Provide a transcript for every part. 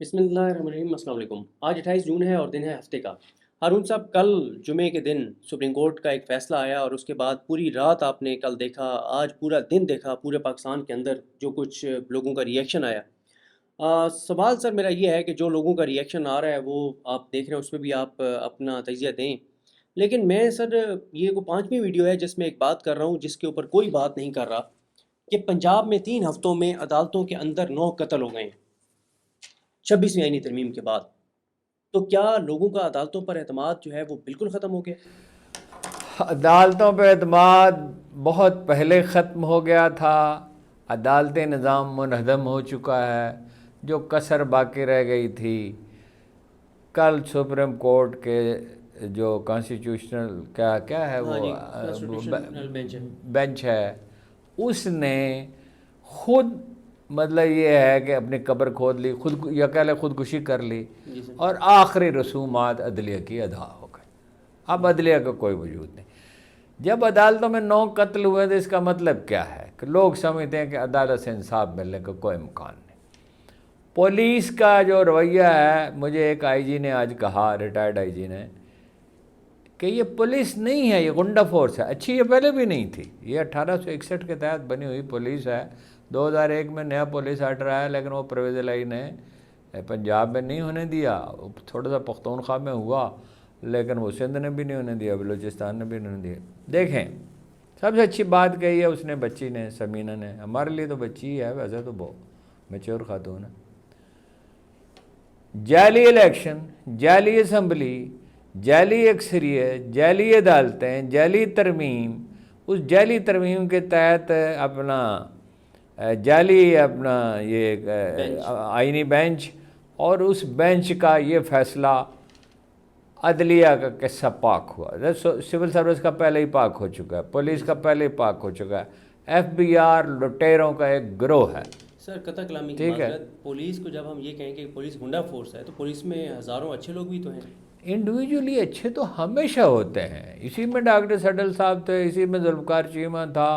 بسم اللہ الرحمن الرحیم، السلام علیکم۔ آج 28 جون ہے اور دن ہے ہفتے کا۔ ہارون صاحب، کل جمعے کے دن سپریم کورٹ کا ایک فیصلہ آیا اور اس کے بعد پوری رات آپ نے کل دیکھا، آج پورا دن دیکھا، پورے پاکستان کے اندر جو کچھ لوگوں کا ریئیکشن آیا۔ سوال سر میرا یہ ہے کہ جو لوگوں کا ریئیکشن آ رہا ہے وہ آپ دیکھ رہے ہیں، اس پہ بھی آپ اپنا تجزیہ دیں، لیکن میں سر یہ کو 5ویں ویڈیو ہے جس میں ایک بات کر رہا ہوں جس کے اوپر کوئی بات نہیں کر رہا کہ پنجاب میں 3 ہفتوں میں عدالتوں کے اندر 9 قتل ہو گئے ہیں 26ویں آئینی ترمیم کے بعد۔ تو کیا لوگوں کا عدالتوں پر اعتماد جو ہے وہ بالکل ختم ہو گیا؟ عدالتوں پہ اعتماد بہت پہلے ختم ہو گیا تھا۔ عدالتی نظام منہدم ہو چکا ہے۔ جو کسر باقی رہ گئی تھی، کل سپریم کورٹ کے جو کانسٹیٹیوشنل کیا ہے ہاں وہ جی، کانسٹیٹیوشنل بینچ ہے۔ بینچ ہے، اس نے خود مطلب یہ ہے کہ اپنی قبر کھود لی، خود یا کہہ لے خودکشی کر لی، جی سر۔ اور آخری رسومات عدلیہ کی ادا ہو گئی۔ اب عدلیہ کا کوئی وجود نہیں۔ جب عدالتوں میں 9 قتل ہوئے تو اس کا مطلب کیا ہے کہ لوگ سمجھتے ہیں کہ عدالت سے انصاف ملنے کا کوئی امکان نہیں۔ پولیس کا جو رویہ ہے، مجھے ایک آئی جی نے آج کہا، ریٹائرڈ آئی جی نے، کہ یہ پولیس نہیں ہے، یہ غنڈہ فورس ہے۔ اچھی یہ پہلے بھی نہیں تھی، یہ 1861 کے تحت بنی ہوئی پولیس ہے۔ 2001 میں نیا پولیس آرڈر آیا، لیکن وہ پرویز الہی نے پنجاب میں نہیں ہونے دیا، تھوڑا سا پختونخوا میں ہوا، لیکن وہ سندھ نے بھی نہیں ہونے دیا، بلوچستان نے بھی نہیں ہونے دیا۔ دیکھیں، سب سے اچھی بات کہی ہے اس نے، بچی نے، سمینہ نے۔ ہمارے لیے تو بچی ہی ہے، ویسے تو بہت میچور خاتون ہے۔ جعلی الیکشن، جعلی اسمبلی، جعلی اکثریت، جعلی عدالتیں، جعلی ترمیم، اس جعلی ترمیم کے تحت اپنا جعلی اپنا یہ آئینی بینچ، اور اس بینچ کا یہ فیصلہ، عدلیہ کا قصہ پاک ہوا۔ سول سروس کا پہلے ہی پاک ہو چکا ہے، پولیس کا پہلے ہی پاک ہو چکا ہے، ایف بی آر لٹیروں کا ایک گروہ ہے۔ سر قطع کلامی کی ٹھیک ہے، معذرت، پولیس کو جب ہم یہ کہیں کہ پولیس گنڈا فورس ہے تو پولیس میں ہزاروں اچھے لوگ بھی تو ہیں۔ انڈیویجولی اچھے تو ہمیشہ ہوتے ہیں، اسی میں ڈاکٹر سڈل صاحب تھے، اسی میں ذوالفقار چیمہ تھا،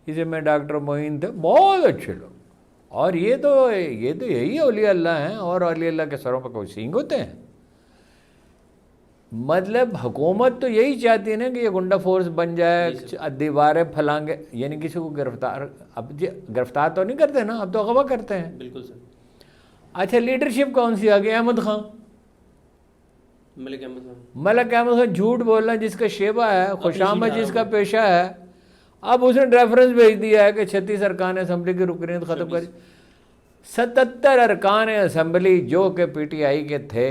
اسی میں ڈاکٹر معین تھے، بہت اچھے لوگ۔ اور یہ تو یہی اولیاء اللہ ہیں، اور اولیاء اللہ کے سروں پہ کوئی سینگ ہوتے ہیں؟ مطلب حکومت تو یہی چاہتی ہے نا کہ یہ گنڈا فورس بن جائے، دیواریں پھلانگے، یعنی کسی کو گرفتار تو نہیں کرتے نا، اب تو اغوا کرتے ہیں۔ بالکل سر۔ اچھا، لیڈرشپ کون سی آ گئی؟ احمد خان، ملک احمد خان۔ ملک احمد خان، جھوٹ بولنا جس کا شیبہ ہے، خوش آمد جس کا پیشہ ہے۔ اب اس نے ریفرنس بھیج دیا ہے کہ 36 ارکان اسمبلی کی رکنیت ختم کری۔ 77 ارکان اسمبلی جو کہ پی ٹی آئی کے تھے،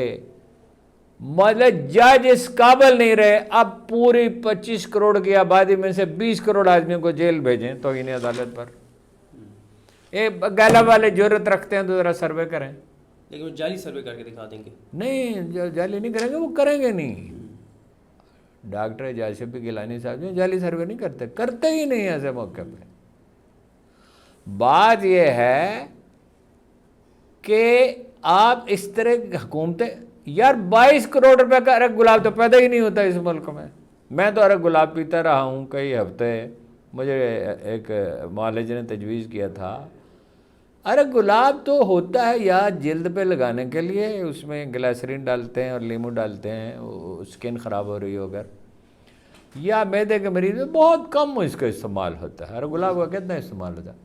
مطلب جج اس قابل نہیں رہے، اب پوری 25 کروڑ کی آبادی میں سے 20 کروڑ آدمیوں کو جیل بھیجیں توہین عدالت پر۔ گالا والے جرت رکھتے ہیں تو ذرا سروے کریں۔ لیکن وہ جعلی سروے کر کے دکھا دیں گے۔ نہیں، جعلی نہیں کریں گے، وہ کریں گے نہیں۔ ڈاکٹر جاشفی گیلانی صاحب جو جعلی سروے نہیں کرتے ہی نہیں ایسے موقع پہ۔ بات یہ ہے کہ آپ اس طرح کی حکومتیں، یار 22 کروڑ روپے کا ارگ گلاب تو پیدا ہی نہیں ہوتا اس ملک میں۔ میں تو ارگ گلاب پیتا رہا ہوں کئی ہفتے، مجھے ایک معالج نے تجویز کیا تھا۔ ارگ گلاب تو ہوتا ہے یا جلد پہ لگانے کے لیے، اس میں گلیسرین ڈالتے ہیں اور لیمو ڈالتے ہیں، اسکن خراب ہو رہی ہو اگر، یا معدے کے مریض میں بہت کم اس کا استعمال ہوتا ہے۔ ارگ گلاب کا کتنا استعمال ہوتا ہے؟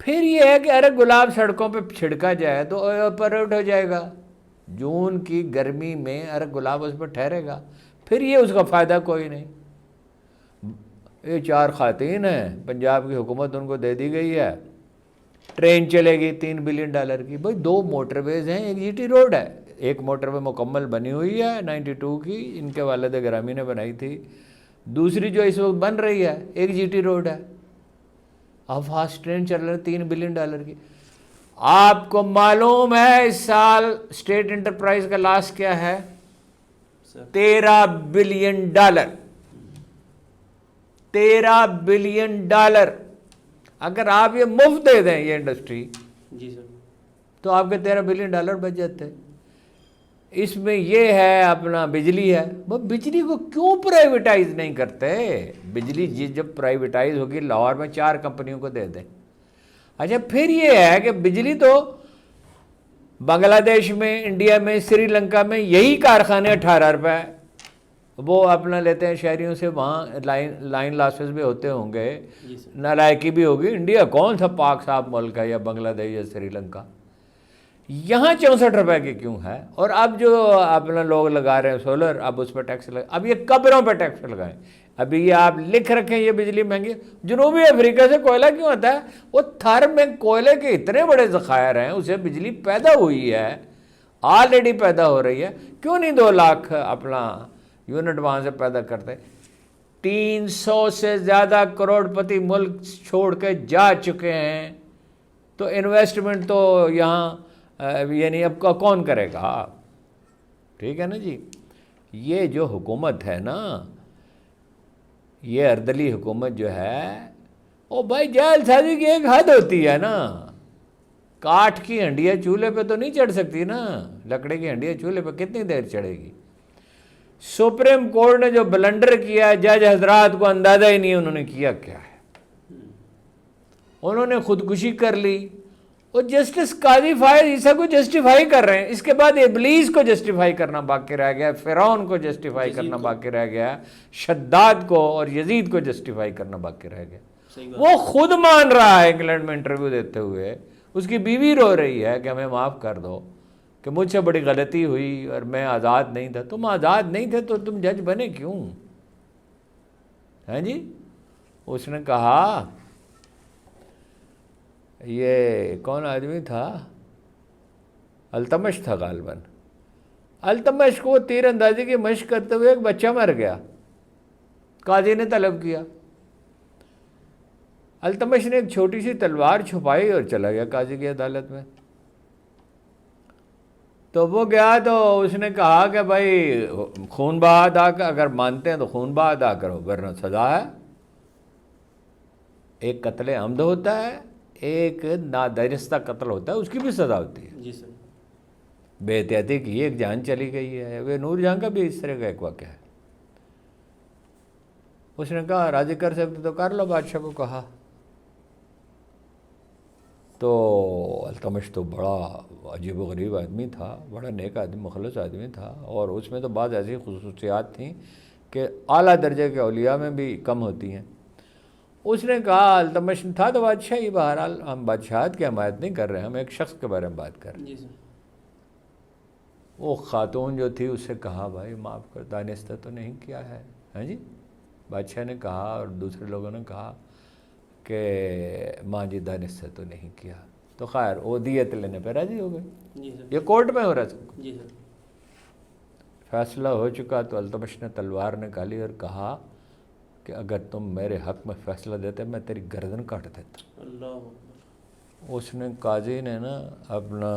پھر یہ ہے کہ ارگ گلاب سڑکوں پہ چھڑکا جائے تو ایواپوریٹ ہو جائے گا، جون کی گرمی میں ارگ گلاب اس پہ ٹھہرے گا، پھر یہ اس کا فائدہ کوئی نہیں۔ یہ 4 خواتین ہیں، پنجاب کی حکومت ان کو دے دی گئی ہے، ٹرین چلے گی $3 بلین کی۔ بھائی 2 موٹر ویز ہیں، ایک جی ٹی روڈ ہے، ایک موٹر وے مکمل بنی ہوئی ہے 92 کی، ان کے والد گرامی نے بنائی تھی، دوسری جو اس وقت بن رہی ہے ایک جی ٹی روڈ ہے۔ اب فاسٹ ٹرین چل رہی ہے $3 بلین کی۔ آپ کو معلوم ہے اس سال اسٹیٹ انٹرپرائز کا لاس کیا ہے؟ $13 بلین۔ $13 بلین۔ اگر آپ یہ مفت دے دیں یہ انڈسٹری، جی سر، تو آپ کے $13 بلین بچ جاتے۔ اس میں یہ ہے اپنا بجلی ہے، وہ بجلی کو کیوں پرائیویٹائز نہیں کرتے؟ بجلی جب پرائیویٹائز ہوگی، لاہور میں 4 کمپنیوں کو دے دیں۔ اچھا، پھر یہ ہے کہ بجلی تو بنگلہ دیش میں، انڈیا میں، سری لنکا میں یہی کارخانے 18 روپے وہ اپنا لیتے ہیں شہریوں سے، وہاں لائن لاسز بھی ہوتے ہوں گے، جی سر، نالائکی بھی ہوگی۔ انڈیا کون سا پاک صاف ملک ہے، یا بنگلہ دیش یا سری لنکا؟ یہاں 64 روپے کی کیوں ہے؟ اور اب جو اپنا لوگ لگا رہے ہیں سولر، اب اس پہ ٹیکس لگا، اب یہ قبروں پہ ٹیکس لگائیں۔ ابھی یہ آپ لکھ رکھیں یہ بجلی مہنگی۔ جنوبی افریقہ سے کوئلہ کیوں آتا ہے؟ وہ تھر میں کوئلے کے اتنے بڑے ذخائر ہیں، اسے بجلی پیدا ہوئی ہے، آلریڈی پیدا ہو رہی ہے، کیوں نہیں 2 لاکھ اپنا یونٹ وہاں سے پیدا کرتے؟ 300 سے زیادہ کروڑ پتی ملک چھوڑ کے جا چکے ہیں، تو انویسٹمنٹ تو یہاں یعنی اب کا کون کرے گا؟ ٹھیک ہے نا جی۔ یہ جو حکومت ہے نا، یہ اردلی حکومت جو ہے، او بھائی جیل سازی کی ایک حد ہوتی ہے نا۔ کاٹھ کی ہنڈیاں چولہے پہ تو نہیں چڑھ سکتی نا، لکڑی کی ہنڈیاں چولہے پہ کتنی دیر چڑھے گی؟ سپریم کورٹ نے جو بلنڈر کیا ہے، جج حضرات کو اندازہ ہی نہیں انہوں نے کیا کیا ہے۔ انہوں نے خودکشی کر لی، اور جسٹس قاضی فائز عیسیٰ کو جسٹیفائی کر رہے ہیں۔ اس کے بعد ابلیس کو جسٹیفائی کرنا باقی رہ گیا، فرعون کو جسٹیفائی کرنا باقی رہ گیا، شداد کو اور یزید کو جسٹیفائی کرنا باقی رہ گیا۔ وہ خود مان رہا ہے انگلینڈ میں انٹرویو دیتے ہوئے، اس کی بیوی رو رہی ہے کہ ہمیں معاف کر دو، کہ مجھ سے بڑی غلطی ہوئی اور میں آزاد نہیں تھا۔ تم آزاد نہیں تھے تو تم جج بنے کیوں؟ ہیں جی؟ اس نے کہا، یہ کون آدمی تھا، التمش تھا غالباً، التمش کو تیر اندازی کی مشق کرتے ہوئے ایک بچہ مر گیا، قاضی نے طلب کیا، التمش نے ایک چھوٹی سی تلوار چھپائی اور چلا گیا قاضی کی عدالت میں۔ تو وہ گیا تو اس نے کہا کہ بھائی خون بہا ادا کر، اگر مانتے ہیں تو خون بہا ادا کرو، ورنہ سزا ہے۔ ایک قتل عمد ہوتا ہے، ایک نادانستہ قتل ہوتا ہے، اس کی بھی سزا ہوتی ہے۔ جی سر، بے احتیاطی کی ایک جان چلی گئی ہے۔ وہ نور جہاں کا بھی اس طرح کا ایک واقعہ ہے۔ اس نے کہا راضی کر سکتے تو کر لو، بادشاہ کو کہا۔ تو التمش تو بڑا عجیب و غریب آدمی تھا، بڑا نیک آدمی، مخلص آدمی تھا، اور اس میں تو بعض ایسی خصوصیات تھیں کہ اعلیٰ درجے کے اولیاء میں بھی کم ہوتی ہیں۔ اس نے کہا، التمش تھا تو بادشاہی، بہرحال ہم بادشاہت کی حمایت نہیں کر رہے ہیں، ہم ایک شخص کے بارے میں بات کر رہے ہیں۔ جی سر، وہ خاتون جو تھی اس سے کہا، بھائی معاف کر، دانستہ تو نہیں کیا ہے؟ ہاں جی؟ بادشاہ نے کہا اور دوسرے لوگوں نے کہا کہ ماں جی دانستہ تو نہیں کیا، تو خیر وہ دیت لینے پہ راضی ہو گئے۔ جی سر، یہ کورٹ میں ہو رہا سب کو۔ جی سر، فیصلہ ہو چکا تو التمش نے تلوار نکالی اور کہا کہ اگر تم میرے حق میں فیصلہ دیتے میں تیری گردن کاٹ دیتا۔ اللہ اکبر۔ اس نے قاضی نے نا اپنا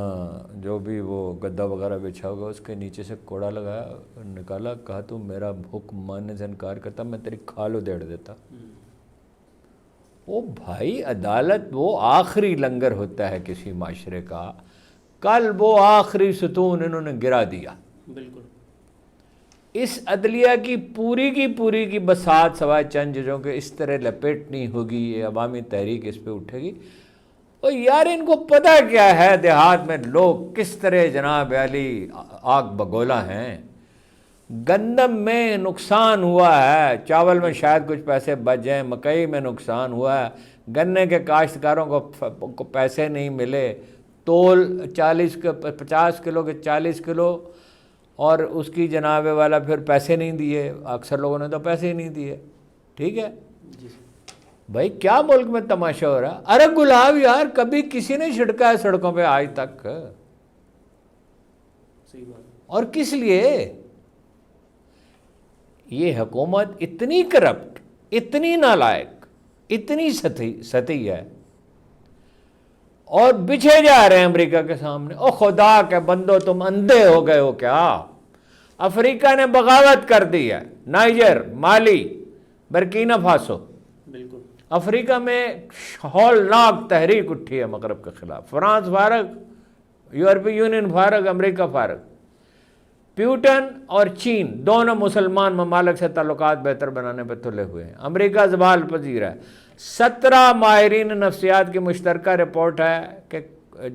جو بھی وہ گدا وغیرہ بچھا ہوگا اس کے نیچے سے کوڑا لگایا اور نکالا، کہا تو میرا حکم ماننے سے انکار کرتا میں تیری کھال ادھیڑ دیتا۔ وہ بھائی عدالت وہ آخری لنگر ہوتا ہے کسی معاشرے کا، کل وہ آخری ستون انہوں نے گرا دیا۔ بالکل، اس عدلیہ کی پوری کی بساط سوائے چند ججوں کے اس طرح لپیٹنی ہوگی، یہ عوامی تحریک اس پہ اٹھے گی۔ اور یار ان کو پتہ کیا ہے دیہات میں لوگ کس طرح جناب علی آگ بگولا ہیں۔ گندم میں نقصان ہوا ہے، چاول میں شاید کچھ پیسے بچ جائیں، مکئی میں نقصان ہوا ہے، گنے کے کاشتکاروں کو پیسے نہیں ملے، تول 50 کلو کے 40 کلو، اور اس کی جناب والا پھر پیسے نہیں دیے، اکثر لوگوں نے تو پیسے ہی نہیں دیے۔ ٹھیک ہے جی سر، بھائی، کیا ملک میں تماشا ہو رہا ہے؟ ارے گلاب یار کبھی کسی نے چھڑکا ہے سڑکوں پہ آج تک؟ صحیح بات ہے۔ اور کس لیے؟ یہ حکومت اتنی کرپٹ، اتنی نالائق، اتنی سطحی ہے، اور بچھے جا رہے ہیں امریکہ کے سامنے۔ او خدا کے بندو، تم اندھے ہو گئے ہو کیا؟ افریقہ نے بغاوت کر دی ہے، نائجر، مالی، برکینا فاسو، بالکل، افریقہ میں ہولناک تحریک اٹھی ہے مغرب کے خلاف۔ فرانس فارغ، یورپی یونین فارغ، امریکہ فارغ۔ پیوٹن اور چین دونوں مسلمان ممالک سے تعلقات بہتر بنانے پہ تلے ہوئے ہیں۔ امریکہ زوال پذیر ہے۔ 17 ماہرین نفسیات کی مشترکہ رپورٹ ہے کہ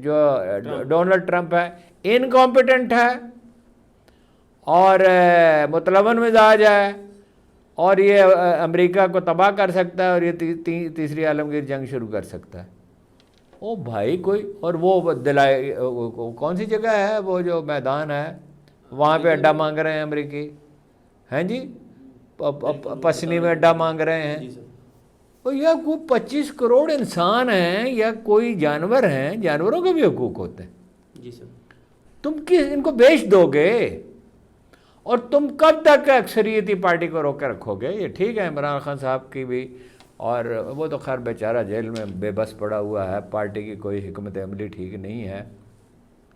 جو ڈونلڈ ٹرمپ ہے انکمپیٹنٹ ہے اور متلون مزاج ہے اور یہ امریکہ کو تباہ کر سکتا ہے اور یہ تیسری عالمگیر جنگ شروع کر سکتا ہے. او بھائی کوئی اور وہ دلائے کون سی جگہ ہے وہ جو میدان ہے وہاں پہ اڈا مانگ رہے ہیں امریکی ہیں جی, پسنی میں اڈا مانگ رہے ہیں. اور یا کوئی 25 کروڑ انسان ہیں یا کوئی جانور ہیں, جانوروں کے بھی حقوق ہوتے ہیں. جی سر. تم ان کو بیچ دو گے اور تم کب تک اکثریتی پارٹی کو روک کے رکھو گے؟ یہ ٹھیک ہے عمران خان صاحب کی بھی, اور وہ تو خیر بیچارہ جیل میں بے بس پڑا ہوا ہے, پارٹی کی کوئی حکمت عملی ٹھیک نہیں ہے.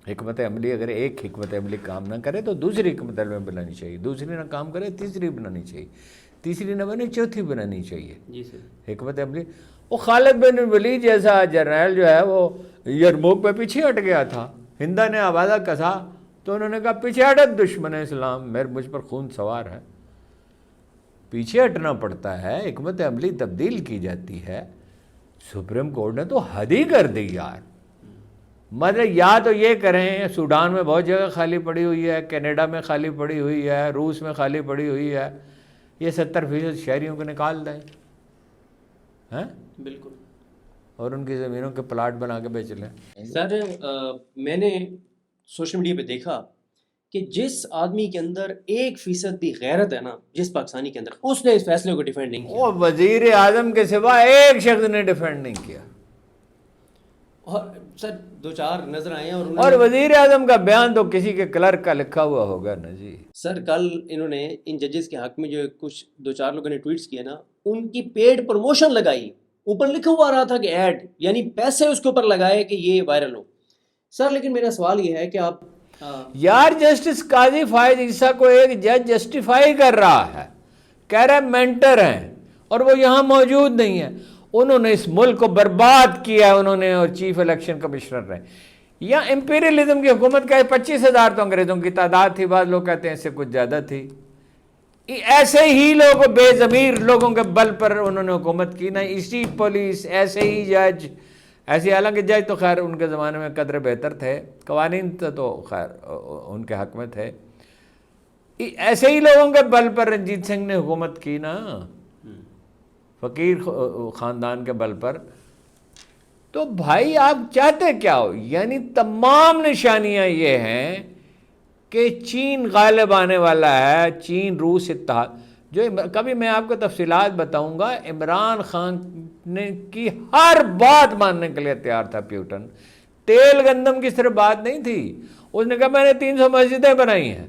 حکمت عملی اگر ایک حکمت عملی کام نہ کرے تو دوسری حکمت عملی بنانی چاہیے, دوسری نہ کام کرے تیسری بنانی چاہیے, تیسری نہ بنے چوتھی بنانی چاہیے. جی سر. حکمت عملی. وہ خالد بن ولید جیسا جرنیل جو ہے وہ یرموک پہ پیچھے ہٹ گیا تھا, ہندا نے آوازہ کسا تو انہوں نے کہا پیچھے ہٹت دشمن اسلام, مجھ پر خون سوار ہے. پیچھے ہٹنا پڑتا ہے, حکمت عملی تبدیل کی جاتی ہے. سپریم کورٹ نے تو حد ہی کر دی یار. مطلب یا تو یہ کریں, سوڈان میں بہت جگہ خالی پڑی ہوئی ہے, کینیڈا میں خالی پڑی ہوئی ہے, روس میں خالی پڑی ہوئی ہے, یہ 70% شہریوں کو نکال دیں ہیں بالکل, اور ان کی زمینوں کے پلاٹ بنا کے بیچ لیں. سر میں نے سوشل میڈیا پہ دیکھا کہ جس آدمی کے اندر 1% بھی غیرت ہے نا, جس پاکستانی کے اندر, اس نے اس فیصلے کو ڈیفینڈ نہیں کیا. وہ وزیر اعظم کے سوا ایک شخص نے ڈیفینڈ نہیں کیا. اور سر 2-4 نظر آئے ہیں اور وزیر اعظم کا بیان تو کسی کے کلرک کا لکھا ہوا ہوگا نا جی. سر کل انہوں نے ان ججز کے حق میں جو کچھ 2-4 لوگوں نے ٹویٹس کیے نا, ان کی پیڈ پروموشن لگائی, اوپر لکھا ہوا رہا تھا کہ ایڈ, یعنی پیسے اس کے اوپر لگائے کہ یہ وائرل ہو. سر لیکن میرا سوال یہ ہے کہ آپ یار جسٹس قاضی فائز عیسیٰ کو ایک جج جسٹیفائی کر رہا ہے, کہہ رہا ہے مینٹر ہیں اور وہ یہاں موجود نہیں ہیں, انہوں نے اس ملک کو برباد کیا ہے انہوں نے, اور چیف الیکشن کمشنر رہے. یا امپیریلزم کی حکومت کا 25,000 تو انگریزوں کی تعداد تھی, بعض لوگ کہتے ہیں اس سے کچھ زیادہ تھی. ایسے ہی لوگ بے ضمیر لوگوں کے بل پر انہوں نے حکومت کی نا, اسی پولیس, ایسے ہی جج, ایسے حالانکہ جج تو خیر ان کے زمانے میں قدر بہتر تھے, قوانین تو خیر ان کے حق میں تھے, ایسے ہی لوگوں کے بل پر رنجیت سنگھ نے حکومت کی نا, فقیر خاندان کے بل پر. تو بھائی آپ چاہتے کیا ہو؟ یعنی تمام نشانیاں یہ ہیں کہ چین غالب آنے والا ہے, چین روس اتحاد. جو کبھی میں آپ کو تفصیلات بتاؤں گا, عمران خان نے کی ہر بات ماننے کے لیے تیار تھا پیوٹن. تیل گندم کی صرف بات نہیں تھی, اس نے کہا میں نے 300 مسجدیں بنائی ہیں,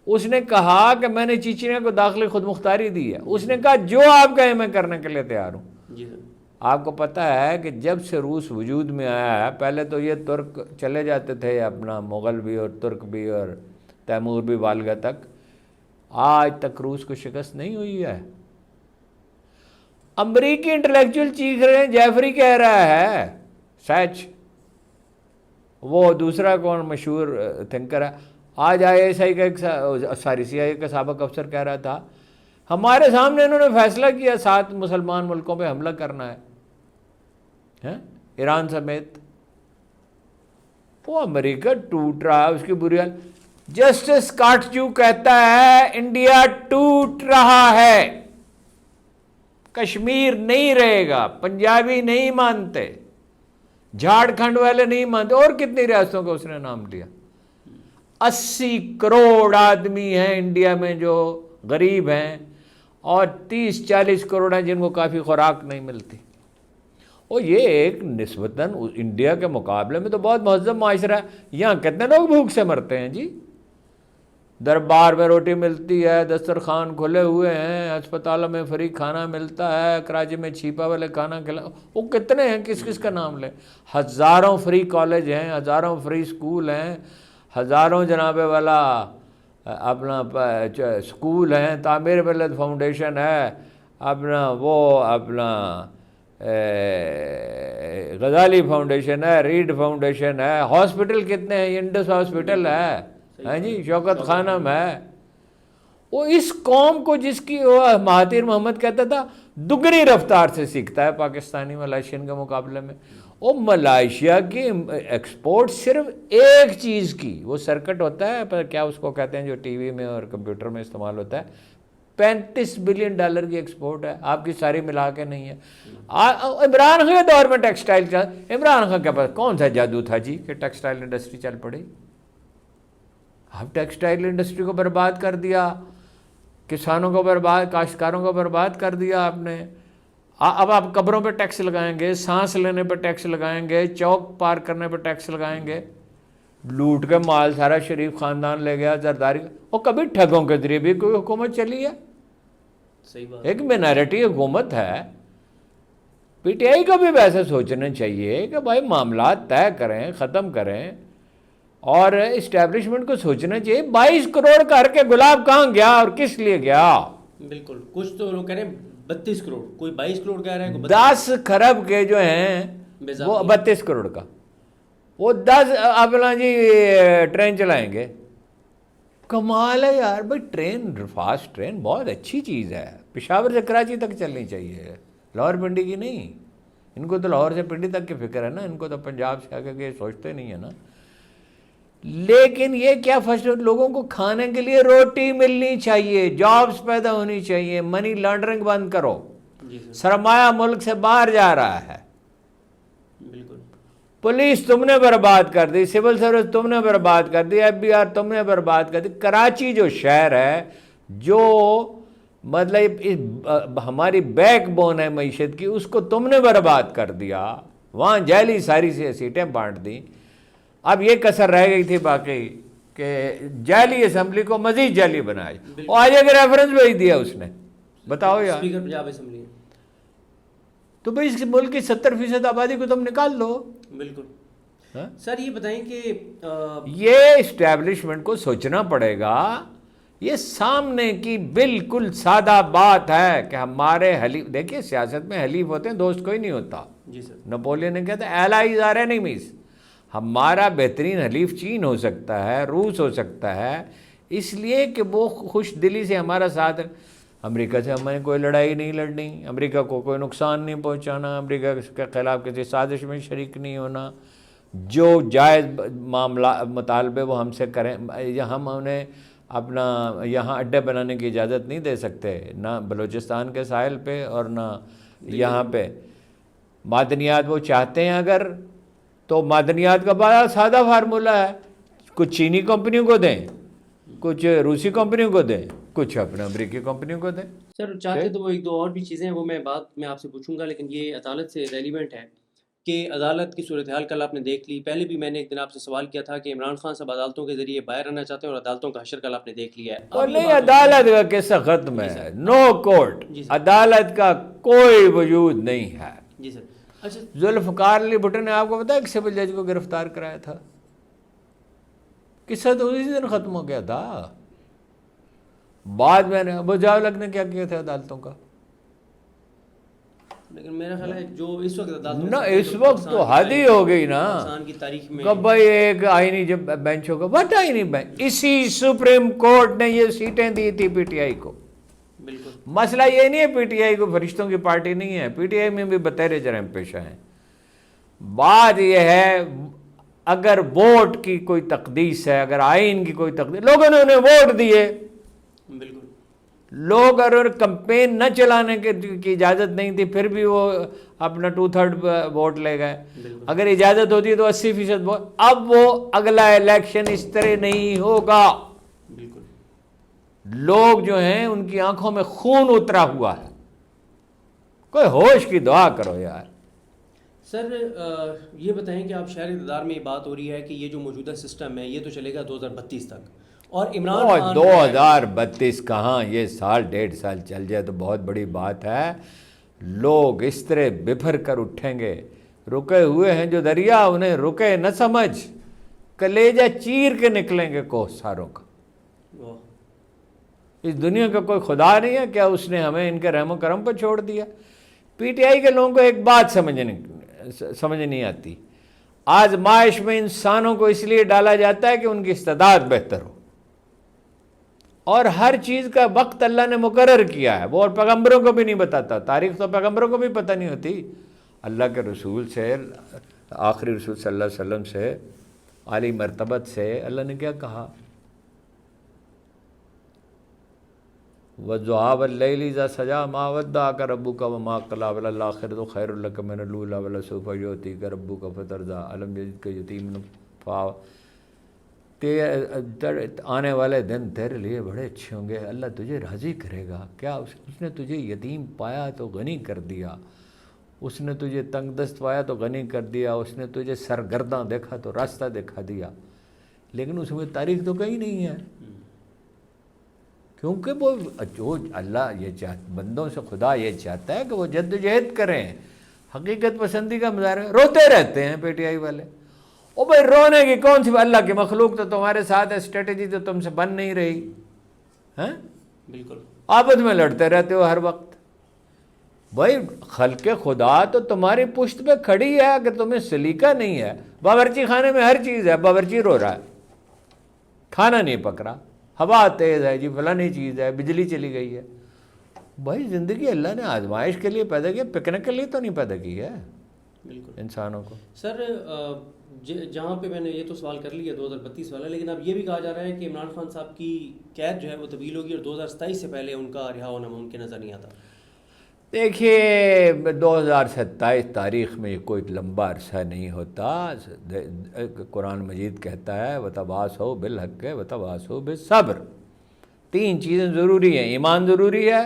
اس نے کہا کہ میں نے چیچنیا کو داخلی خود مختاری دی ہے, اس نے کہا جو آپ کہیں میں کرنے کے لیے تیار ہوں. آپ کو پتہ ہے کہ جب سے روس وجود میں آیا ہے, پہلے تو یہ ترک چلے جاتے تھے, اپنا مغل بھی اور ترک بھی اور تیمور بھی والگا تک, آج تک روس کو شکست نہیں ہوئی ہے. امریکی انٹلیکچوئل چیخ رہے ہیں, جیفری کہہ رہا ہے, سچ, وہ دوسرا کون مشہور تھنکر ہے, آج ISI کا ایک CIA کا سابق افسر کہہ رہا تھا ہمارے سامنے انہوں نے فیصلہ کیا 7 مسلمان ملکوں پہ حملہ کرنا ہے, ایران سمیت. وہ امریکہ ٹوٹ رہا ہے, اس کی بری حال. جسٹس کاٹجو کہتا ہے انڈیا ٹوٹ رہا ہے, کشمیر نہیں رہے گا, پنجابی نہیں مانتے, جھارکھنڈ والے نہیں مانتے, اور کتنی ریاستوں کا اس نے نام لیا. 80 کروڑ آدمی ہیں انڈیا میں جو غریب ہیں, اور 30-40 کروڑ ہیں جن کو کافی خوراک نہیں ملتی. اور یہ ایک نسبتاً انڈیا کے مقابلے میں تو بہت مہذب معاشرہ ہے. یہاں کتنے لوگ بھوک سے مرتے ہیں جی, دربار میں روٹی ملتی ہے, دسترخوان کھلے ہوئے ہیں, اسپتالوں میں فری کھانا ملتا ہے, کراچی میں چھیپا والے کھانا کھلا, وہ کتنے ہیں, کس کس کا نام لیں. ہزاروں فری کالج ہیں, ہزاروں فری سکول ہیں, ہزاروں جناب والا اپنا سکول ہیں, تعمیر ملت فاؤنڈیشن ہے, اپنا وہ اپنا غزالی فاؤنڈیشن ہے, ریڈ فاؤنڈیشن ہے, ہاسپٹل کتنے ہیں, انڈس ہاسپٹل ہے, ہاں جی, شوکت خانم ہے. وہ اس قوم کو جس کی وہ مہاتیر محمد کہتا تھا دگنی رفتار سے سیکھتا ہے پاکستانی ملائشین کے مقابلے میں. وہ ملائیشیا کی ایکسپورٹ صرف ایک چیز کی، وہ سرکٹ ہوتا ہے پر کیا اس کو کہتے ہیں جو ٹی وی میں اور کمپیوٹر میں استعمال ہوتا ہے، $35 بلین کی ایکسپورٹ ہے، آپ کی ساری ملا کے نہیں ہے۔ عمران خان کے دور میں ٹیکسٹائل کا، عمران خان کے پاس کون سا جادو تھا جی کہ ٹیکسٹائل انڈسٹری چل پڑی؟ آپ ٹیکسٹائل انڈسٹری کو برباد کر دیا، کسانوں کو برباد، کاشتکاروں کو برباد کر دیا آپ نے۔ اب آپ قبروں پہ ٹیکس لگائیں گے، سانس لینے پہ ٹیکس لگائیں گے، چوک پار کرنے پہ ٹیکس لگائیں گے، لوٹ کے مال سارا شریف خاندان لے گیا، زرداری۔ وہ کبھی ٹھگوں کے ذریعے بھی کوئی حکومت چلی ہے؟ صحیح بات۔ ایک منارٹی حکومت ہے۔ پی ٹی آئی کو بھی ویسے سوچنا چاہیے کہ بھائی معاملات طے کریں، ختم کریں، اور اسٹیبلشمنٹ کو سوچنا چاہیے 22 کروڑ کر کے گلاب کہاں گیا اور کس لیے گیا؟ بالکل، کچھ تو لوگ کہہ رہے ہیں 32 کروڑ، کوئی 22 کروڑ کہہ رہا ہے، کوئی 10 خرب کے جو ہیں وہ 32 کروڑ کا، وہ 10 اپنا جی ٹرین چلائیں گے۔ کمال ہے یار بھائی، ٹرین فاسٹ ٹرین بہت اچھی چیز ہے، پشاور سے کراچی تک چلنی چاہیے، لاہور پنڈی کی نہیں۔ ان کو تو لاہور سے پنڈی تک کی فکر ہے نا، ان کو تو پنجاب سے آگے کے سوچتے نہیں ہے نا۔ لیکن یہ کیا فرسٹ لوگوں کو کھانے کے لیے روٹی ملنی چاہیے، جابز پیدا ہونی چاہیے، منی لانڈرنگ بند کرو۔ سرمایہ ملک سے باہر جا رہا ہے۔ بالکل، پولیس تم نے برباد کر دی، سول سروس تم نے برباد کر دی، ایف بی آر تم نے برباد کر دی۔ کراچی جو شہر ہے، جو مطلب ہماری بیک بون ہے معیشت کی، اس کو تم نے برباد کر دیا، وہاں جعلی ساری سیٹیں بانٹ دیں۔ اب یہ کسر رہ گئی تھی باقی کہ جعلی اسمبلی کو مزید جعلی بنایا، اور آج ایک ریفرنس بھیج دیا اس نے۔ بتاؤ یار، اسپیکر پنجاب اسمبلی، تو بھائی اس ملک کی 70% آبادی کو تم نکال دو۔ بالکل۔ سر یہ بتائیں کہ یہ اسٹیبلشمنٹ کو سوچنا پڑے گا۔ یہ سامنے کی بالکل سادہ بات ہے کہ ہمارے حلیف، دیکھیے سیاست میں حلیف ہوتے ہیں، دوست کوئی نہیں ہوتا۔ جی سر، نپولین نے کہا تھا allies are enemies۔ ہمارا بہترین حلیف چین ہو سکتا ہے، روس ہو سکتا ہے، اس لیے کہ وہ خوش دلی سے ہمارا ساتھ۔ امریکہ سے ہمیں کوئی لڑائی نہیں لڑنی، امریکہ کو کوئی نقصان نہیں پہنچانا، امریکہ کے خلاف کسی سازش میں شریک نہیں ہونا، جو جائز معاملہ مطالبے وہ ہم سے کریں۔ ہم انہیں اپنا یہاں اڈے بنانے کی اجازت نہیں دے سکتے، نہ بلوچستان کے ساحل پہ اور نہ یہاں پہ۔ معدنیات وہ چاہتے ہیں اگر، تو معدنیات کا بڑا سادہ فارمولہ ہے، کچھ چینی کمپنیوں کو دیں، کچھ روسی کمپنیوں کو دیں، کچھ اپنے امریکی کمپنیوں کو دیں۔ سر چاہتے تو وہ ایک دو اور بھی چیزیں ہیں، وہ میں بات میں آپ سے پوچھوں گا، لیکن یہ عدالت سے ریلیونٹ ہے کہ عدالت کی صورتحال کل آپ نے دیکھ لی۔ پہلے بھی میں نے ایک دن آپ سے سوال کیا تھا کہ عمران خان صاحب عدالتوں کے ذریعے باہر رہنا چاہتے ہیں، اور عدالتوں کا حشر کل آپ نے دیکھ لیا ہے۔ اور نہیں، عدالت کا قصہ ختم ہے، نو کورٹ، جی سر، عدالت کا کوئی وجود نہیں ہے۔ جی سر۔ اچھا، ذوالفقار علی بھٹو نے آپ کو پتا ہے کہ سول جج کو گرفتار کرایا تھا؟ قصہ تو اسی دن ختم ہو گیا تھا۔ بعد میں نے ابو جاولک نے کیا کیا تھا عدالتوں کا؟ لیکن میرا خیال ہے جو اس وقت عدالتوں نہ اس وقت تو حد ہی ہو گئی نا، پاکستان کی تاریخ میں، کہ بھائی ایک آئینی جب بینچ ہوگا، بٹ آئینی بینچ، اسی سپریم کورٹ نے یہ سیٹیں دی تھی پی ٹی آئی کو۔ بالکل، مسئلہ یہ نہیں ہے پی ٹی آئی کو فرشتوں کی پارٹی نہیں ہے، پی ٹی آئی میں بھی بتیرے جرائم پیشہ ہیں۔ بات یہ ہے اگر ووٹ کی کوئی تقدیس ہے، اگر آئین کی کوئی تقدیس، لوگوں نے انہیں ووٹ دیے، بالکل، لوگ اگر کمپین نہ چلانے کی اجازت نہیں تھی پھر بھی وہ اپنا 2/3 ووٹ لے گئے۔ اگر اجازت ہوتی تو 80% ووٹ۔ اب وہ اگلا الیکشن اس طرح نہیں ہوگا۔ بالکل، لوگ جو ہیں ان کی آنکھوں میں خون اترا ہوا ہے۔ کوئی ہوش کی دعا کرو یار۔ سر یہ بتائیں کہ آپ شہر اقتدار میں یہ بات ہو رہی ہے کہ یہ جو موجودہ سسٹم ہے یہ تو چلے گا 2032 تک، اور عمران خان 2032 کہاں، یہ سال 1.5 سال چل جائے تو بہت بڑی بات ہے۔ لوگ اس طرح بفر کر اٹھیں گے، رکے ہوئے ہیں جو دریا انہیں رکے نہ سمجھ، کلیجہ چیر کے نکلیں گے کوہ ساروں کا۔ اس دنیا کا کوئی خدا نہیں ہے کیا؟ اس نے ہمیں ان کے رحم و کرم پر چھوڑ دیا؟ پی ٹی آئی کے لوگوں کو ایک بات سمجھ نہیں آتی، آزمائش میں انسانوں کو اس لیے ڈالا جاتا ہے کہ ان کی استعداد بہتر ہو، اور ہر چیز کا وقت اللہ نے مقرر کیا ہے، وہ اور پیغمبروں کو بھی نہیں بتاتا، تاریخ تو پیغمبروں کو بھی پتہ نہیں ہوتی، اللہ کے رسول سے آخری رسول صلی اللہ علیہ وسلم سے، عالی مرتبت سے اللہ نے کیا کہا؟ وَالضُّحَىٰ وَاللَّيْلِ إِذَا سَجَىٰ مَا وَدَّعَكَ رَبُّكَ وَمَا قَلَىٰ وَلَلْآخِرَةُ خَيْرٌ لَّكَ مِنَ الْأُولَىٰ وَلَسَوْفَ يُعْطِيكَ رَبُّكَ فَتَرْضَىٰ أَلَمْ يَجِدْكَ یتیمًا فَآوَىٰ۔ آنے والے دن تیرے لیے بڑے اچھے ہوں گے، اللہ تجھے راضی کرے گا۔ کیا اس نے تجھے یتیم پایا تو غنی کر دیا، اس نے تجھے تنگ دست پایا تو غنی کر دیا، اس نے تجھے سرگرداں دیکھا تو راستہ دکھا دیا، لیکن اس میں تاریخ تو کہیں نہیں ہے، کیونکہ وہ جو اللہ یہ بندوں سے خدا یہ چاہتا ہے کہ وہ جد و جہد کریں، حقیقت پسندی کا مظاہرہ، روتے رہتے ہیں پی ٹی آئی والے۔ او بھائی رونے کی کون سی، اللہ کی مخلوق تو تمہارے ساتھ ہے، اسٹریٹجی تو تم سے بن نہیں رہی ہیں، بالکل آپس میں لڑتے رہتے ہو ہر وقت۔ بھائی خلق خدا تو تمہاری پشت پہ کھڑی ہے، اگر تمہیں سلیقہ نہیں ہے، باورچی خانے میں ہر چیز ہے، باورچی رو رہا ہے، کھانا نہیں پک رہا، ہوا تیز ہے جی، فلانی چیز ہے، بجلی چلی گئی ہے۔ بھائی زندگی اللہ نے آزمائش کے لیے پیدا کی، پکنک کے لیے تو نہیں پیدا کی ہے بالکل انسانوں کو۔ سر جہاں پہ میں نے یہ تو سوال کر لیا 2032 والا، لیکن اب یہ بھی کہا جا رہا ہے کہ عمران خان صاحب کی قید جو ہے وہ طویل ہوگی اور 2027 سے پہلے ان کا رہا ہونا ممکن نظر نہیں آتا۔ دیکھیے 2027 تاریخ میں یہ کوئی لمبا عرصہ نہیں ہوتا۔ قرآن مجید کہتا ہے وَتَوَاصَوْا بِالْحَقِّ وَتَوَاصَوْا بِالصَّبْرِ، تین چیزیں ضروری ہیں، ایمان ضروری ہے،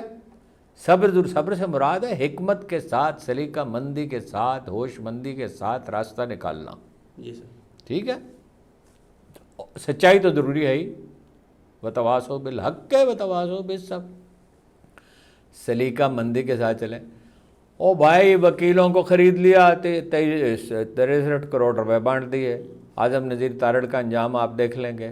صبر سے مراد ہے حکمت کے ساتھ، سلیقہ مندی کے ساتھ، ہوش مندی کے ساتھ راستہ نکالنا، جی سر، ٹھیک ہے۔ سچائی تو ضروری ہے ہی، وَتَوَاصَوْا بِالْحَقِّ وَتَوَاصَوْا بِالصَّبْرِ، سلیقہ مندی کے ساتھ چلیں۔ او بھائی وکیلوں کو خرید لیا، 63 کروڑ روپے بانٹ دیے، اعظم نذیر تارڑ کا انجام آپ دیکھ لیں گے،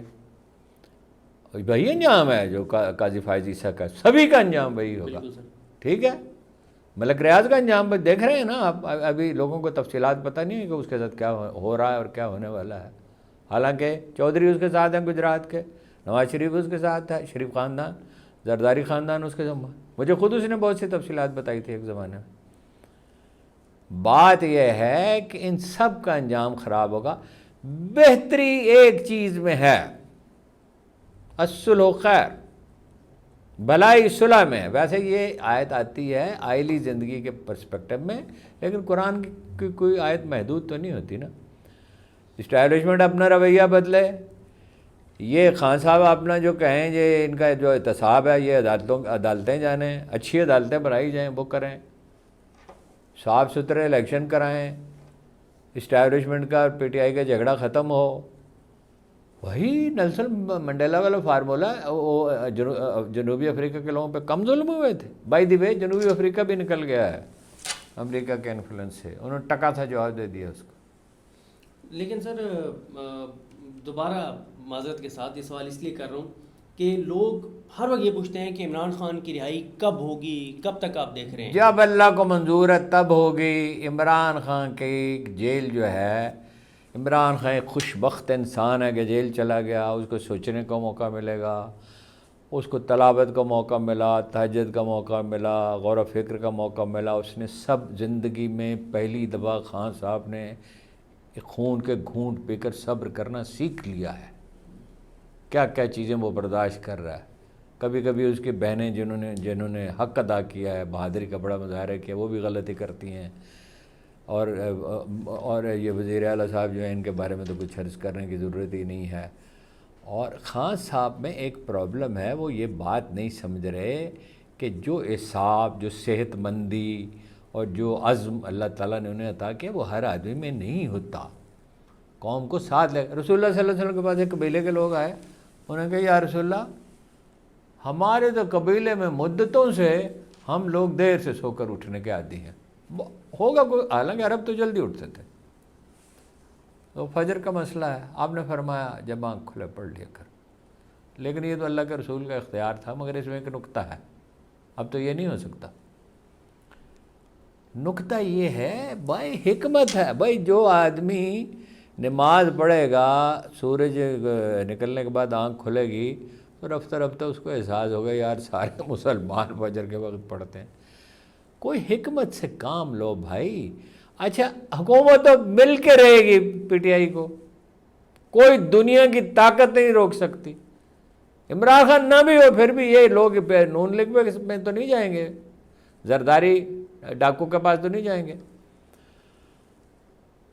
وہی انجام ہے جو قاضی فائز عیسیٰ کا، سبھی کا انجام وہی ہوگا، بالکل سر، ٹھیک ہے۔ ملک ریاض کا انجام دیکھ رہے ہیں نا آپ، ابھی لوگوں کو تفصیلات پتہ نہیں ہے کہ اس کے ساتھ کیا ہو رہا ہے اور کیا ہونے والا ہے، حالانکہ چودھری اس کے ساتھ ہیں گجرات کے، نواز شریف اس کے ساتھ ہے، شریف خاندان، زرداری خاندان اس کے ذمہ، مجھے خود اس نے بہت سی تفصیلات بتائی تھی ایک زمانے میں۔ بات یہ ہے کہ ان سب کا انجام خراب ہوگا، بہتری ایک چیز میں ہے، الصلح خیر، بھلائی صلح میں۔ ویسے یہ آیت آتی ہے آئلی زندگی کے پرسپیکٹو میں، لیکن قرآن کی کوئی آیت محدود تو نہیں ہوتی نا۔ اسٹیبلشمنٹ اپنا رویہ بدلے، یہ خان صاحب اپنا جو کہیں یہ ان کا جو احتساب ہے، یہ عدالتیں جانیں، اچھی عدالتیں بنائی جائیں، وہ کریں، صاف ستھرے الیکشن کرائیں، اسٹیبلشمنٹ کا پی ٹی آئی کا جھگڑا ختم ہو۔ وہی نیلسن منڈیلا والا فارمولہ، جنوبی افریقہ کے لوگوں پہ کم ظلم ہوئے تھے، بائی دی وے جنوبی افریقہ بھی نکل گیا ہے امریکہ کے انفلوئنس سے، انہوں نے ٹکا سا جواب دے دیا اس کو۔ لیکن سر دوبارہ معذرت کے ساتھ یہ سوال اس لیے کر رہا ہوں کہ لوگ ہر وقت یہ پوچھتے ہیں کہ عمران خان کی رہائی کب ہوگی، کب تک آپ دیکھ رہے ہیں؟ جب اللہ کو منظور ہے تب ہوگی۔ عمران خان کی جیل جو ہے، عمران خان ایک خوش بخت انسان ہے کہ جیل چلا گیا، اس کو سوچنے کا موقع ملے گا، اس کو تلاوت کا موقع ملا، تہجد کا موقع ملا، غور و فکر کا موقع ملا۔ اس نے سب زندگی میں پہلی دفعہ خان صاحب نے خون کے گھونٹ پی کر صبر کرنا سیکھ لیا ہے، کیا کیا چیزیں وہ برداشت کر رہا ہے۔ کبھی کبھی اس کی بہنیں جنہوں نے حق ادا کیا ہے، بہادری کا بڑا مظاہرہ کیا، وہ بھی غلطی کرتی ہیں، اور یہ وزیر اعلیٰ صاحب جو ہیں ان کے بارے میں تو کچھ عرض کرنے کی ضرورت ہی نہیں ہے۔ اور خان صاحب میں ایک پرابلم ہے، وہ یہ بات نہیں سمجھ رہے کہ جو احساب، جو صحت مندی اور جو عزم اللہ تعالیٰ نے انہیں عطا کیا وہ ہر آدمی میں نہیں ہوتا۔ قوم کو ساتھ لے، رسول اللہ صلی اللہ علیہ وسلم کے پاس ایک قبیلے کے لوگ آئے، انہوں نے کہا یا رسول اللہ ہمارے تو قبیلے میں مدتوں سے ہم لوگ دیر سے سو کر اٹھنے کے عادی ہیں، ہوگا کوئی، حالانکہ عرب تو جلدی اٹھتے تھے، تو فجر کا مسئلہ ہے، آپ نے فرمایا جب آنکھ کھلے پڑھ لیا کر، لیکن یہ تو اللہ کے رسول کا اختیار تھا، مگر اس میں ایک نکتہ ہے، اب تو یہ نہیں ہو سکتا۔ نکتہ یہ ہے بھائی، حکمت ہے بھائی، جو آدمی نماز پڑھے گا، سورج نکلنے کے بعد آنکھ کھلے گی تو رفتہ رفتہ اس کو احساس ہوگا یار سارے مسلمان فجر کے وقت پڑھتے ہیں۔ کوئی حکمت سے کام لو بھائی، اچھا حکومت تو مل کے رہے گی پی ٹی آئی کو، کوئی دنیا کی طاقت نہیں روک سکتی. عمران خان نہ بھی ہو پھر بھی یہ لوگ نون لیگ میں تو نہیں جائیں گے، زرداری ڈاکو کے پاس تو نہیں جائیں گے.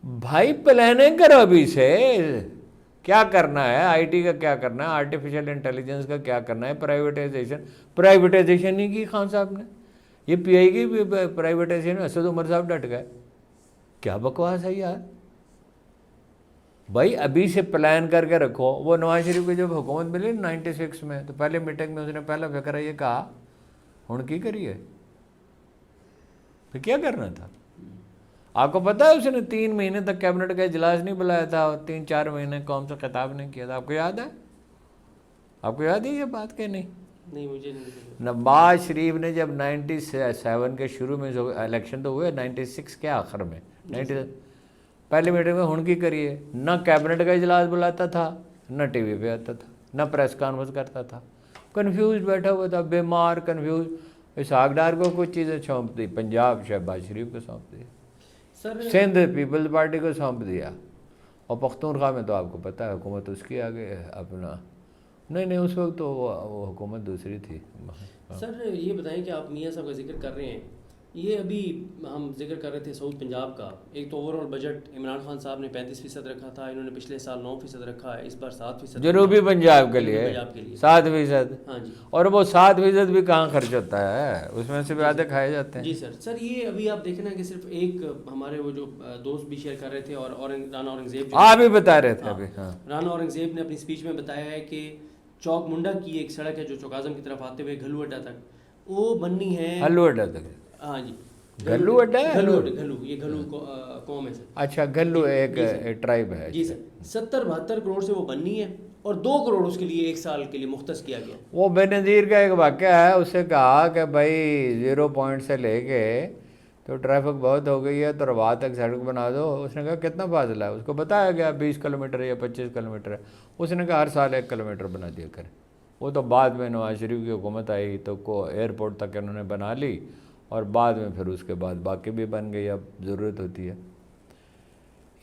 بھائی پلاننگ کرو ابھی سے، کیا کرنا ہے، آئی ٹی کا کیا کرنا ہے، آرٹیفیشل انٹیلیجنس کا کیا کرنا ہے، پرائیویٹائزیشن نہیں کی خان صاحب نے. یہ پی آئی کی پرائیویٹائزیشن اسد عمر صاحب ڈٹ گئے. کیا بکواس ہے یار. بھائی ابھی سے پلان کر کے رکھو. وہ نواز شریف کی جب حکومت ملی 96 میں تو پہلے میٹنگ میں اس نے پہلا فکر یہ کہا ہوں کی کریے، پھر کیا کرنا تھا. آپ کو پتا ہے اس نے 3 مہینے تک کیبنٹ کا اجلاس نہیں بلایا تھا اور 3-4 مہینے قوم سے خطاب نہیں کیا تھا. آپ کو یاد ہے؟ آپ کو یاد ہے یہ بات کہ نہیں؟ نہیں مجھے نہیں. نواز شریف نے جب 97 کے شروع میں جو الیکشن تو ہوئے 96 کے آخر میں، پہلی میٹنگ میں ہن کی کریے، نہ کیبنٹ کا اجلاس بلاتا تھا، نہ ٹی وی پہ آتا تھا، نہ پریس کانفرنس کرتا تھا. کنفیوز بیٹھا ہوا تھا، بیمار کنفیوز. اسحاق ڈار کو کچھ چیزیں سونپ دی، پنجاب شہباز شریف کو سونپ دی، سندھ پیپلز پارٹی کو سونپ دیا، اور پختونخوا میں تو آپ کو پتہ ہے حکومت اس کی آگے اپنا نہیں اس وقت تو وہ حکومت دوسری تھی. سر یہ بتائیں کہ آپ میاں صاحب کا ذکر کر رہے ہیں، یہ ابھی ہم ذکر کر رہے تھے ساؤتھ پنجاب کا. ایک تو over all budget Imran Khan صاحب نے 35% رکھا تھا، انہوں نے پچھلے سال 9% رکھا ہے، اس بار 7%. جنوبی پنجاب کے لیے 7%. ہاں جی. اور وہ 7% بھی کہاں خرچ ہوتا ہے، اس میں سے بھی آدھے کھائے جاتے ہیں. جی سر یہ ابھی آپ دیکھیں نا کہ صرف ایک ہمارے وہ جو دوست بھی شیئر کر رہے تھے، اور رانا اورنگزیب آپ بھی بتا رہے تھے ابھی. ہاں رانا اورنگزیب نے اپنی اسپیچ میں بتایا ہے کہ چوک منڈا کی ایک سڑک ہے جو چوک اعظم کی طرف آتے ہوئے گھلو اڈا تک وہ بننی ہے. گھلو اڈا تک؟ ہاں جی گھلو اڈا ہے، گھلو یہ گھلو قوم ہے سر. اچھا گھلو ایک ٹرائب ہے. جی سر 70-72 کروڑ سے وہ بننی ہے، اور 2 کروڑ اس کے لیے 1 سال کے لیے مختص کیا گیا. وہ بے نظیر کا ایک واقعہ ہے، اس سے کہا کہ بھائی 0 پوائنٹ سے لے کے تو ٹریفک بہت ہو گئی ہے تو رواں تک سڑک بنا دو. اس نے کہا کتنا فاصلہ ہے، اس کو بتایا گیا 20 کلومیٹر یا 25 کلومیٹر ہے. اس نے کہا ہر سال 1 کلومیٹر بنا دیا کریں. وہ تو بعد میں نواز شریف کی حکومت آئی تو ایئرپورٹ تک انہوں نے بنا لی، اور بعد میں پھر اس کے بعد باقی بھی بن گئی. اب ضرورت ہوتی ہے.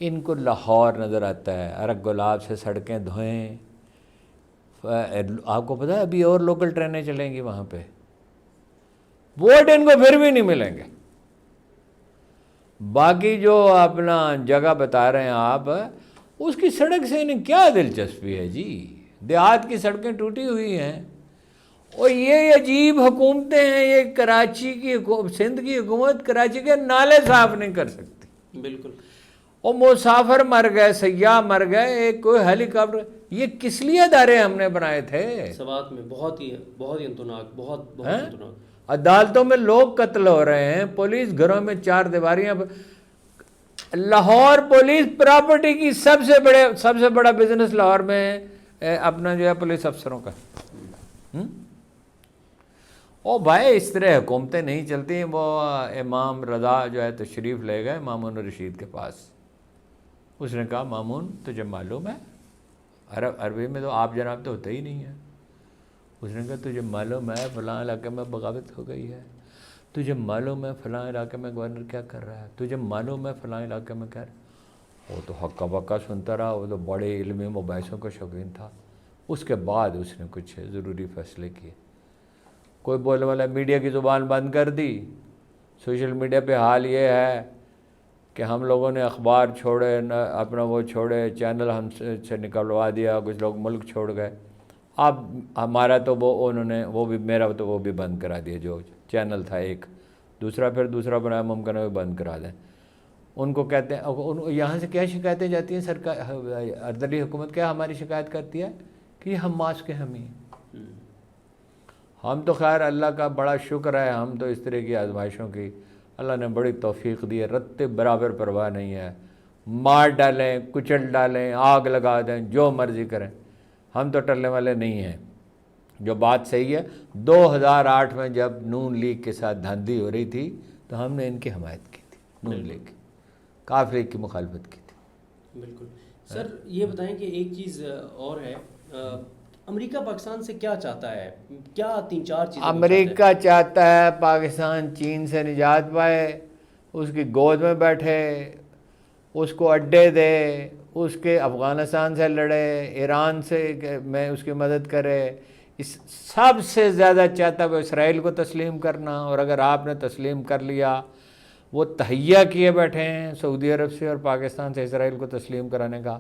ان کو لاہور نظر آتا ہے، ارگ گلاب سے سڑکیں دھوئیں. آپ کو پتہ ہے ابھی اور لوکل ٹرینیں چلیں گی وہاں پہ، ووٹ ان کو پھر بھی نہیں ملیں گے. باقی جو اپنا جگہ بتا رہے ہیں آپ، اس کی سڑک سے انہیں کیا دلچسپی ہے جی. دیہات کی سڑکیں ٹوٹی ہوئی ہیں، اور یہ عجیب حکومتیں ہیں. یہ کراچی کی سندھ کی حکومت کراچی کے نالے صاف نہیں کر سکتی. بالکل. اور مسافر مر گئے، سیاح مر گئے، ایک کوئی ہیلی کاپٹر. یہ کس لیے ادارے ہم نے بنائے تھے؟ سوات میں بہت ہی انتناک، بہت انتناک. عدالتوں میں لوگ قتل ہو رہے ہیں، پولیس گھروں میں 4 دیواریاں. لاہور پولیس پراپرٹی کی سب سے بڑا بزنس لاہور میں اپنا جو ہے پولیس افسروں کا. او بھائی اس طرح حکومتیں نہیں چلتی. وہ امام رضا جو ہے تشریف لے گئے مامون رشید کے پاس. اس نے کہا مامون تجھے معلوم ہے، عربی میں تو آپ جناب تو ہوتا ہی نہیں ہے. اس نے کہا تجھے معلوم ہے فلاں علاقے میں بغاوت ہو گئی ہے، تجھے معلوم ہے فلاں علاقے میں گورنر کیا کر رہا ہے، تجھے معلوم ہے فلاں علاقے میں کیا. وہ تو ہکا بکا سنتا رہا. وہ تو بڑے علمی مباحثوں کا شوقین تھا. اس کے بعد اس نے کچھ ضروری فیصلے کیے. کوئی بولنے والا میڈیا کی زبان بند کر دی. سوشل میڈیا پہ حال یہ ہے کہ ہم لوگوں نے اخبار چھوڑے، اپنا وہ چھوڑے، چینل ہم سے نکلوا دیا، کچھ لوگ ملک چھوڑ گئے. اب ہمارا تو وہ بھی میرا تو وہ بھی بند کرا دیا. جو چینل تھا ایک دوسرا بنایا، ممکن ہے وہ بند کرا دیں. ان کو کہتے ہیں یہاں سے کیا شکایتیں جاتی ہیں سرکار اردلی حکومت کیا ہماری شکایت کرتی ہے کہ یہ حماس کے ہم ہی. ہم تو خیر اللہ کا بڑا شکر ہے، ہم تو اس طرح کی آزمائشوں کی اللہ نے بڑی توفیق دی ہے. رتے برابر پرواہ نہیں ہے، مار ڈالیں، کچل ڈالیں، آگ لگا دیں، جو مرضی کریں، ہم تو ٹلنے والے نہیں ہیں. جو بات صحیح ہے 2008 میں جب نون لیگ کے ساتھ دھاندلی ہو رہی تھی تو ہم نے ان کی حمایت کی تھی، نون لیگ کاف لیگ کی مخالفت کی تھی. بالکل. سر یہ بتائیں کہ ایک چیز اور ہے، امریکہ پاکستان سے کیا چاہتا ہے؟ کیا 3-4 چیزیں امریکہ چاہتا ہے پاکستان چین سے نجات پائے. اس کی گود میں بیٹھے، اس کو اڈے دے، اس کے افغانستان سے لڑے، ایران سے میں اس کی مدد کرے، اس سب سے زیادہ چاہتا ہے وہ اسرائیل کو تسلیم کرنا. اور اگر آپ نے تسلیم کر لیا، وہ تہیہ کیے بیٹھے ہیں سعودی عرب سے اور پاکستان سے اسرائیل کو تسلیم کرانے کا.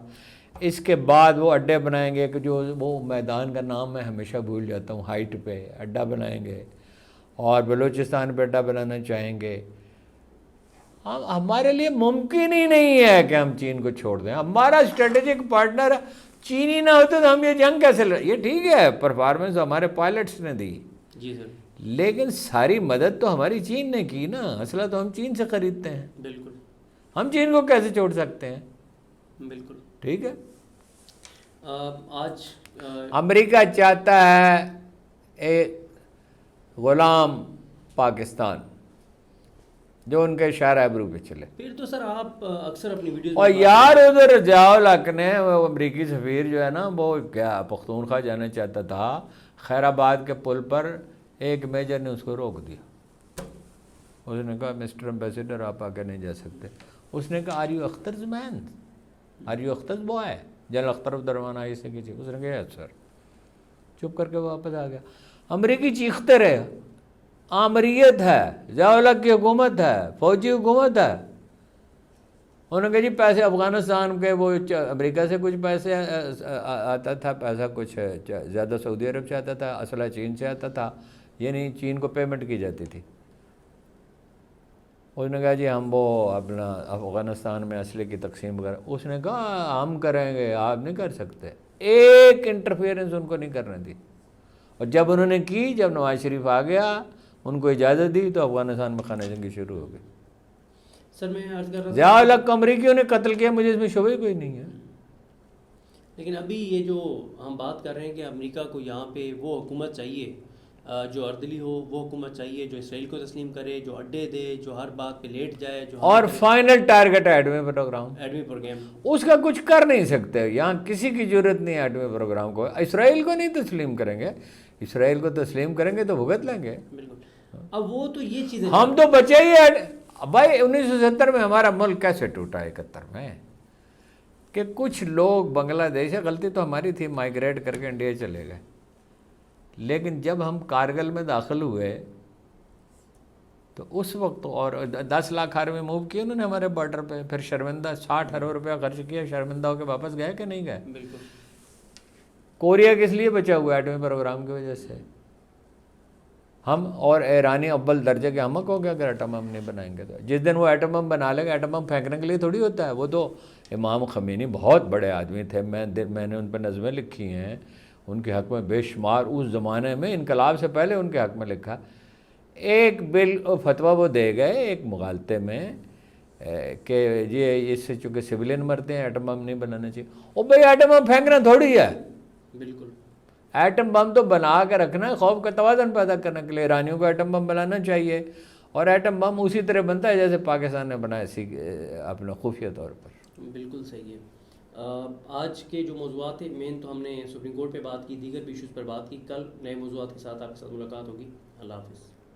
اس کے بعد وہ اڈے بنائیں گے کہ جو وہ میدان کا نام میں ہمیشہ بھول جاتا ہوں، ہائٹ پہ اڈا بنائیں گے، اور بلوچستان پہ اڈا بنانا چاہیں گے. ہمارے لیے ممکن ہی نہیں ہے کہ ہم چین کو چھوڑ دیں. ہمارا اسٹریٹجک پارٹنر چین ہی نہ ہوتا تو ہم یہ جنگ کیسے لڑ. یہ ٹھیک ہے پرفارمنس ہمارے پائلٹس نے دی، جی سر. لیکن ساری مدد تو ہماری چین نے کی نا. اسلحہ تو ہم چین سے خریدتے ہیں. بالکل. ہم چین کو کیسے چھوڑ سکتے ہیں؟ بالکل ٹھیک ہے. آج امریکہ چاہتا ہے ایک غلام پاکستان جو ان کے اشارہ ابرو پہ چلے. پھر تو سر آپ اکثر اپنی ویڈیوز اور یار ادھر ضیاء الحق نے، وہ امریکی سفیر جو ہے نا، وہ کیا پختونخوا جانا چاہتا تھا، خیر آباد کے پل پر ایک میجر نے اس کو روک دیا. اس نے کہا مسٹر امبیسیڈر آپ آگے نہیں جا سکتے. اس نے کہا are you Akhtar's man, are you Akhtar's boy, general Akhtar درمان آئی سے کسی. اس نے کہا یس سر. چپ کر کے واپس آ گیا. امریکی چیختے رہے آمریت ہے، ضیاء الحق کی حکومت ہے، فوجی حکومت ہے. انہوں نے کہا جی پیسے افغانستان کے وہ امریکہ سے کچھ پیسے آتا تھا، پیسہ کچھ زیادہ سعودی عرب سے آتا تھا، اسلحہ چین سے آتا تھا، یعنی چین کو پیمنٹ کی جاتی تھی. اس نے کہا جی ہم وہ اپنا افغانستان میں اسلحے کی تقسیم کریں. اس نے کہا ہم کریں گے، آپ نہیں کر سکتے. ایک انٹرفیئرنس ان کو نہیں کرنے دی. اور جب انہوں نے کی، جب نواز شریف آ گیا ان کو اجازت دی، تو افغانستان میں خانہ جنگی شروع ہو گئی. سر میں عرض کر رہا تھا ضیاء الحق کو امریکیوں نے قتل کیا، مجھے اس میں شبہ ہی کوئی نہیں ہے. لیکن ابھی یہ جو ہم بات کر رہے ہیں کہ امریکہ کو یہاں پہ وہ حکومت چاہیے جو اردلی ہو، وہ حکومت چاہیے جو اسرائیل کو تسلیم کرے، جو اڈے دے، جو ہر بات پہ لیٹ جائے، جو اور فائنل ٹارگٹ ایٹمی پروگرام. ایٹمی پروگرام اس کا کچھ کر نہیں سکتے. یہاں کسی کی ضرورت نہیں ہے ایٹمی پروگرام کو. اسرائیل کو نہیں تسلیم کریں گے. اسرائیل کو تسلیم کریں گے تو بھگت لیں گے. بالکل. اب وہ تو یہ چیزیں ہم تو بچے ہی ہیں بھائی. 1970 میں ہمارا ملک کیسے ٹوٹا، 71 میں، کہ کچھ لوگ بنگلہ دیش ہے، غلطی تو ہماری تھی، مائیگریٹ کر کے انڈیا چلے گئے. لیکن جب ہم کارگل میں داخل ہوئے تو اس وقت اور 10 لاکھ آرمی موو کی انہوں نے ہمارے بارڈر پہ. پھر شرمندہ 60 ارب روپیہ خرچ کیا، شرمندہ ہو کے واپس گئے کہ نہیں گئے. بالکل. کوریا کس لیے بچا ہوا ہے؟ ایٹمی پروگرام کی وجہ سے. ہم اور ایرانی اول درجے کے احمق ہو گیا اگر ایٹم بم نہیں بنائیں گے. تو جس دن وہ ایٹم بم بنا لے گا، ایٹم بم پھینکنے کے لیے تھوڑی ہوتا ہے. وہ تو امام خمینی بہت بڑے آدمی تھے، میں نے ان پہ نظمیں لکھی ہیں ان کے حق میں بے شمار. اس زمانے میں انقلاب سے پہلے ان کے حق میں لکھا. ایک بل فتویٰ وہ دے گئے ایک مغالطے میں کہ یہ اس سے چونکہ سویلین مرتے ہیں، ایٹم بم نہیں بنانا چاہیے. او بھائی ایٹم بم پھینکنا تھوڑی ہے. بالکل. ایٹم بم تو بنا کے رکھنا ہے خوف کا توازن پیدا کرنے کے لیے. ایرانیوں کو ایٹم بم بنانا چاہیے، اور ایٹم بم اسی طرح بنتا ہے جیسے پاکستان نے بنایا اپنا خفیہ طور پر. بالکل صحیح ہے. آج کے جو موضوعات ہیں مین تو ہم نے سپریم کورٹ پہ بات کی، دیگر بھی ایشوز پر بات کی. کل نئے موضوعات کے ساتھ آپ کے ساتھ ملاقات ہوگی. اللہ حافظ.